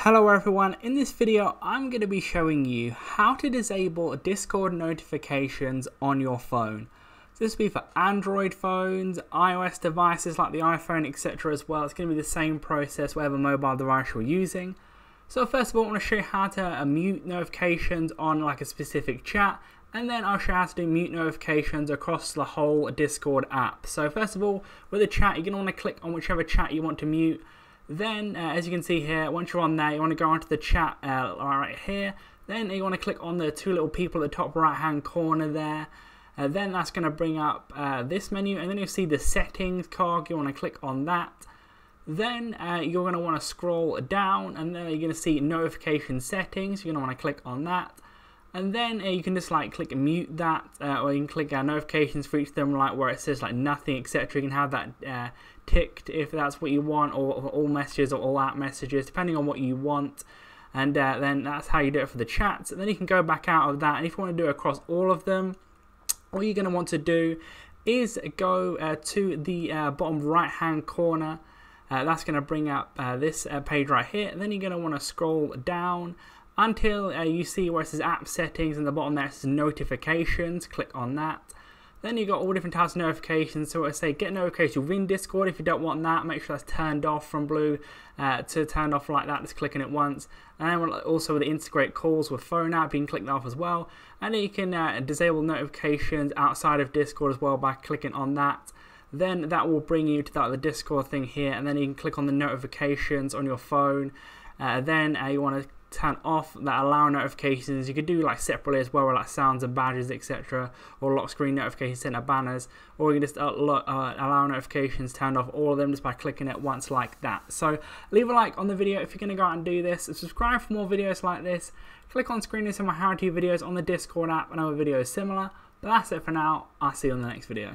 Hello everyone, in this video I'm going to be showing you how to disable Discord notifications on your phone. So this will be for Android phones, iOS devices like the iPhone, etc. as well. It's going to be the same process whatever mobile device you're using. So first of all I want to show you how to mute notifications on like a specific chat, and then I'll show you how to do mute notifications across the whole Discord app. So first of all, with the chat you're going to want to click on whichever chat you want to mute. Then, as you can see here, once you're on there, you want to go onto the chat right here. Then you want to click on the two little people at the top right hand corner there. Then that's going to bring up this menu, and then you'll see the settings cog. You want to click on that. Then you're going to want to scroll down, and then you're going to see notification settings. You're going to want to click on that. And then you can just like click mute that, or you can click notifications for each of them, like where it says like nothing, etc. You can have that ticked if that's what you want, or all messages or all app messages, depending on what you want. And then that's how you do it for the chats. And then you can go back out of that, and if you want to do it across all of them, all you're going to want to do is go to the bottom right hand corner. That's going to bring up this page right here, and then you're going to want to scroll down until you see where it says app settings, and the bottom there it says notifications. Click on that. Then you got all different types of notifications. So I say get notifications within Discord. If you don't want that, make sure that's turned off from blue to turned off like that. Just clicking it once. And then also with the integrate calls with phone app, you can click that off as well. And then you can disable notifications outside of Discord as well by clicking on that. Then that will bring you to the Discord thing here, and then you can click on the notifications on your phone. Then you want to turn off that allow notifications. You could do like separately as well, like sounds and badges, etc., or lock screen notifications, center banners, or you can just allow notifications turned off, all of them, just by clicking it once like that. So leave a like on the video if you're going to go out and do this, and subscribe for more videos like this. Click on screen to see my how-to videos on the Discord app and other videos similar. But that's it for now. I'll see you on the next video.